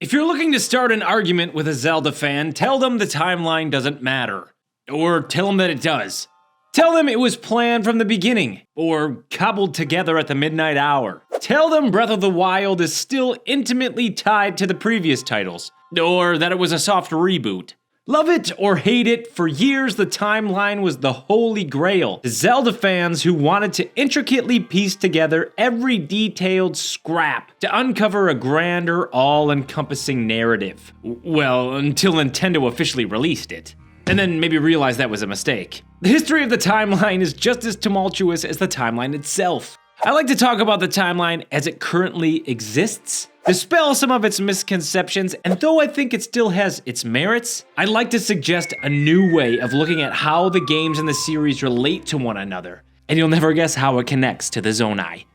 If you're looking to start an argument with a Zelda fan, tell them the timeline doesn't matter. Or tell them that it does. Tell them it was planned from the beginning, or cobbled together at the midnight hour. Tell them Breath of the Wild is still intimately tied to the previous titles, or that it was a soft reboot. Love it or hate it, for years the timeline was the holy grail to Zelda fans who wanted to intricately piece together every detailed scrap to uncover a grander, all-encompassing narrative. Well, until Nintendo officially released it. And then maybe realized that was a mistake. The history of the timeline is just as tumultuous as the timeline itself. I like to talk about the timeline as it currently exists, dispel some of its misconceptions, and though I think it still has its merits, I'd like to suggest a new way of looking at how the games in the series relate to one another, and you'll never guess how it connects to the Zonai.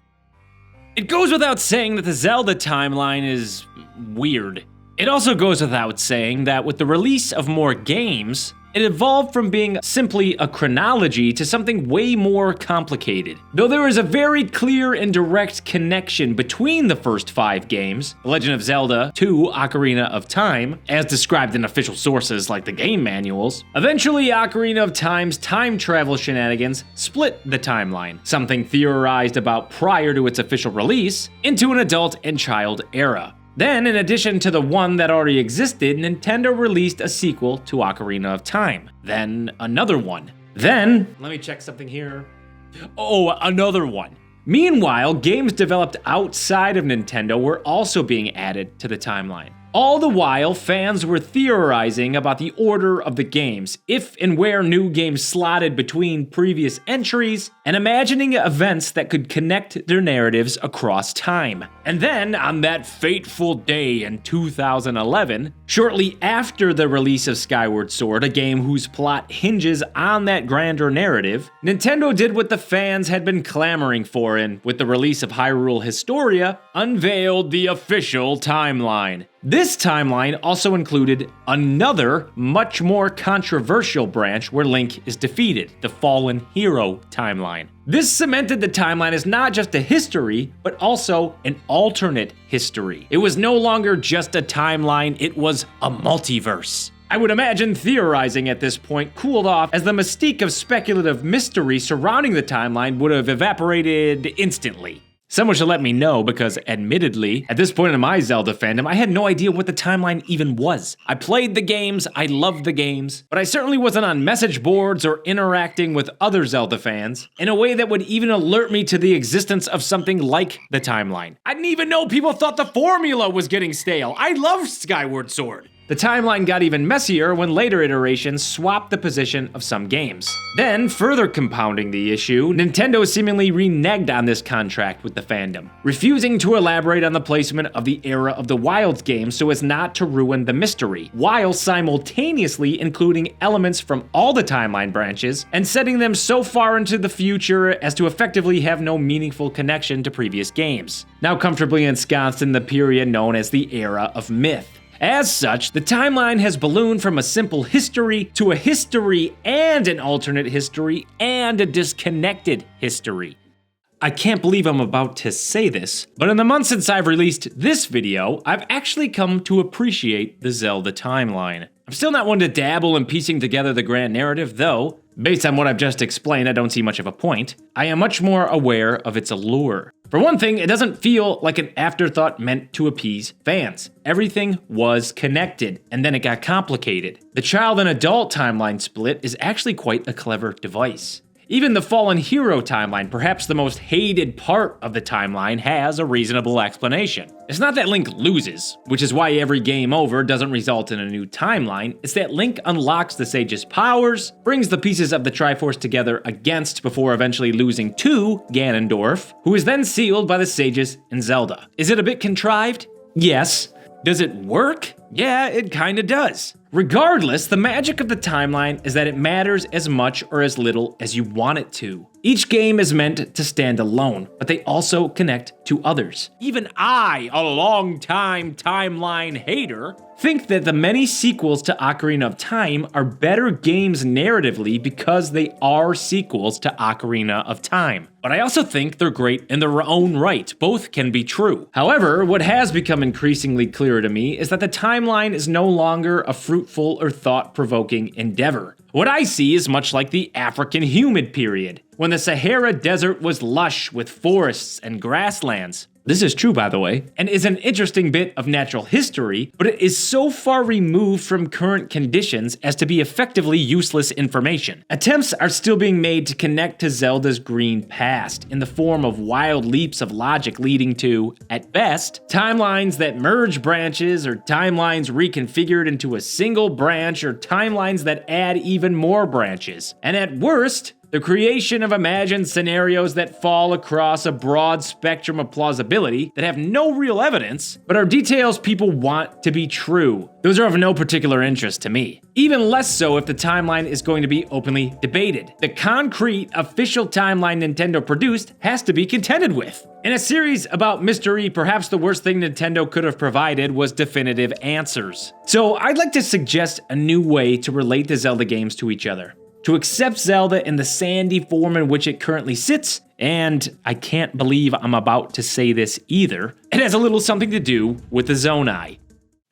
It goes without saying that the Zelda timeline is weird. It also goes without saying that with the release of more games, it evolved from being simply a chronology to something way more complicated. Though there is a very clear and direct connection between the first 5 games, The Legend of Zelda 2: Ocarina of Time, as described in official sources like the game manuals, eventually Ocarina of Time's time travel shenanigans split the timeline, something theorized about prior to its official release, into an adult and child era. Then, in addition to the one that already existed, Nintendo released a sequel to Ocarina of Time. Then, another one. Then, let me check something here. Oh, another one. Meanwhile, games developed outside of Nintendo were also being added to the timeline. All the while, fans were theorizing about the order of the games, if and where new games slotted between previous entries, and imagining events that could connect their narratives across time. And then, on that fateful day in 2011, shortly after the release of Skyward Sword, a game whose plot hinges on that grander narrative, Nintendo did what the fans had been clamoring for and, with the release of Hyrule Historia, unveiled the official timeline. This timeline also included another, much more controversial branch where Link is defeated, the Fallen Hero timeline. This cemented the timeline as not just a history, but also an alternate history. It was no longer just a timeline, it was a multiverse. I would imagine theorizing at this point cooled off as the mystique of speculative mystery surrounding the timeline would have evaporated instantly. Someone should let me know because, admittedly, at this point in my Zelda fandom, I had no idea what the timeline even was. I played the games, I loved the games, but I certainly wasn't on message boards or interacting with other Zelda fans in a way that would even alert me to the existence of something like the timeline. I didn't even know people thought the formula was getting stale. I loved Skyward Sword. The timeline got even messier when later iterations swapped the position of some games. Then, further compounding the issue, Nintendo seemingly reneged on this contract with the fandom, refusing to elaborate on the placement of the Era of the Wild games so as not to ruin the mystery, while simultaneously including elements from all the timeline branches and setting them so far into the future as to effectively have no meaningful connection to previous games, now comfortably ensconced in the period known as the Era of Myth. As such, the timeline has ballooned from a simple history to a history and an alternate history and a disconnected history. I can't believe I'm about to say this, but in the months since I've released this video, I've actually come to appreciate the Zelda timeline. I'm still not one to dabble in piecing together the grand narrative, though, based on what I've just explained, I don't see much of a point. I am much more aware of its allure. For one thing, it doesn't feel like an afterthought meant to appease fans. Everything was connected, and then it got complicated. The child and adult timeline split is actually quite a clever device. Even the Fallen Hero timeline, perhaps the most hated part of the timeline, has a reasonable explanation. It's not that Link loses, which is why every game over doesn't result in a new timeline. It's that Link unlocks the Sage's powers, brings the pieces of the Triforce together against before eventually losing to Ganondorf, who is then sealed by the Sages and Zelda. Is it a bit contrived? Yes. Does it work? Yeah, it kinda does. Regardless, the magic of the timeline is that it matters as much or as little as you want it to. Each game is meant to stand alone, but they also connect to others. Even I, a long-time timeline hater, think that the many sequels to Ocarina of Time are better games narratively because they are sequels to Ocarina of Time. But I also think they're great in their own right. Both can be true. However, what has become increasingly clearer to me is that the timeline is no longer a fruitful or thought-provoking endeavor. What I see is much like the African humid period, when the Sahara Desert was lush with forests and grasslands. This is true, by the way, and is an interesting bit of natural history, but it is so far removed from current conditions as to be effectively useless information. Attempts are still being made to connect to Zelda's green past, in the form of wild leaps of logic leading to, at best, timelines that merge branches, or timelines reconfigured into a single branch, or timelines that add even more branches. And at worst, the creation of imagined scenarios that fall across a broad spectrum of plausibility that have no real evidence, but are details people want to be true. Those are of no particular interest to me. Even less so if the timeline is going to be openly debated. The concrete, official timeline Nintendo produced has to be contended with. In a series about mystery, perhaps the worst thing Nintendo could have provided was definitive answers. So I'd like to suggest a new way to relate the Zelda games to each other. To accept Zelda in the sandy form in which it currently sits, and I can't believe I'm about to say this either, it has a little something to do with the Zonai.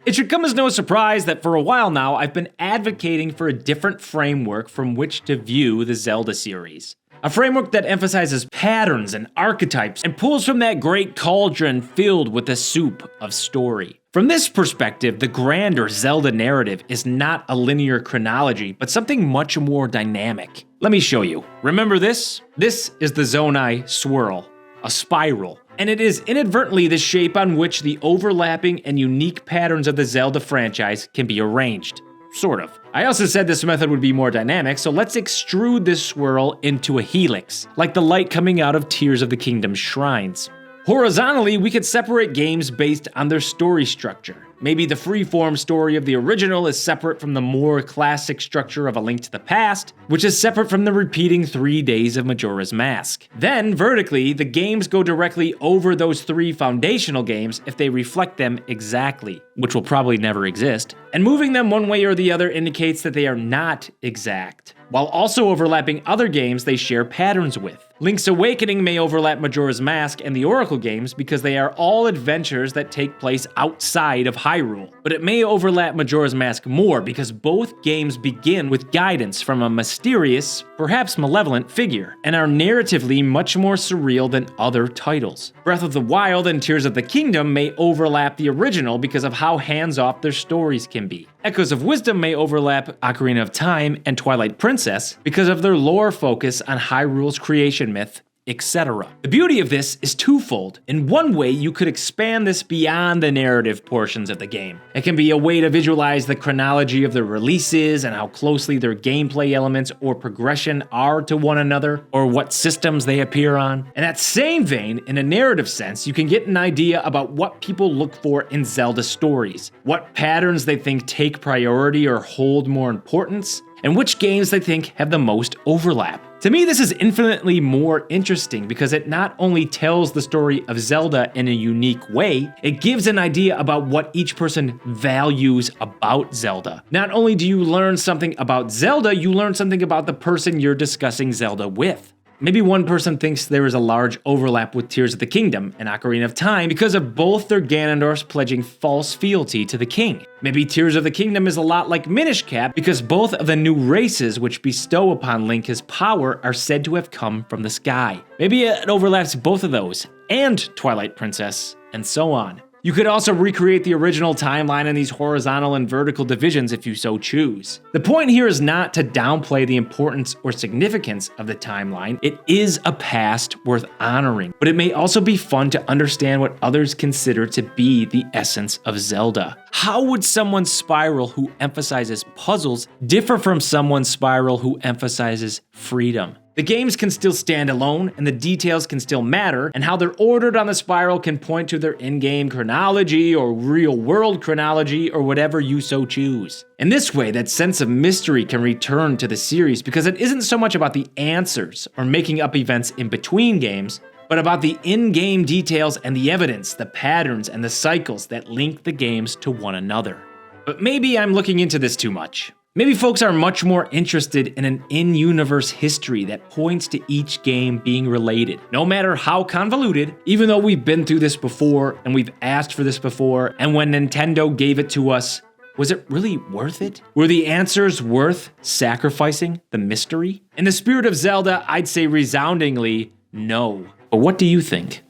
It should come as no surprise that for a while now I've been advocating for a different framework from which to view the Zelda series. A framework that emphasizes patterns and archetypes and pulls from that great cauldron filled with the soup of story. From this perspective, the grander Zelda narrative is not a linear chronology, but something much more dynamic. Let me show you. Remember this? This is the Zonai swirl, a spiral. And it is inadvertently the shape on which the overlapping and unique patterns of the Zelda franchise can be arranged. Sort of. I also said this method would be more dynamic, so let's extrude this swirl into a helix, like the light coming out of Tears of the Kingdom's shrines. Horizontally, we could separate games based on their story structure. Maybe the freeform story of the original is separate from the more classic structure of A Link to the Past, which is separate from the repeating 3 days of Majora's Mask. Then, vertically, the games go directly over those 3 foundational games if they reflect them exactly, which will probably never exist. And moving them one way or the other indicates that they are not exact, while also overlapping other games they share patterns with. Link's Awakening may overlap Majora's Mask and the Oracle games because they are all adventures that take place outside of Hyrule. But it may overlap Majora's Mask more because both games begin with guidance from a mysterious, perhaps malevolent figure, and are narratively much more surreal than other titles. Breath of the Wild and Tears of the Kingdom may overlap the original because of how hands-off their stories can be. Echoes of Wisdom may overlap Ocarina of Time and Twilight Princess because of their lore focus on Hyrule's creation myth, etc. The beauty of this is twofold. In one way, you could expand this beyond the narrative portions of the game. It can be a way to visualize the chronology of the releases and how closely their gameplay elements or progression are to one another, or what systems they appear on. In that same vein, in a narrative sense, you can get an idea about what people look for in Zelda stories, what patterns they think take priority or hold more importance, and which games they think have the most overlap. To me, this is infinitely more interesting because it not only tells the story of Zelda in a unique way, it gives an idea about what each person values about Zelda. Not only do you learn something about Zelda, you learn something about the person you're discussing Zelda with. Maybe one person thinks there is a large overlap with Tears of the Kingdom and Ocarina of Time because of both their Ganondorfs pledging false fealty to the king. Maybe Tears of the Kingdom is a lot like Minish Cap because both of the new races which bestow upon Link his power are said to have come from the sky. Maybe it overlaps both of those, and Twilight Princess, and so on. You could also recreate the original timeline in these horizontal and vertical divisions if you so choose. The point here is not to downplay the importance or significance of the timeline. It is a past worth honoring, but it may also be fun to understand what others consider to be the essence of Zelda. How would someone's spiral who emphasizes puzzles differ from someone's spiral who emphasizes freedom? The games can still stand alone, and the details can still matter, and how they're ordered on the spiral can point to their in-game chronology or real-world chronology or whatever you so choose. In this way, that sense of mystery can return to the series because it isn't so much about the answers or making up events in between games, but about the in-game details and the evidence, the patterns, and the cycles that link the games to one another. But maybe I'm looking into this too much. Maybe folks are much more interested in an in-universe history that points to each game being related, no matter how convoluted, even though we've been through this before and we've asked for this before, and when Nintendo gave it to us, was it really worth it? Were the answers worth sacrificing the mystery? In the spirit of Zelda, I'd say resoundingly, no. But what do you think?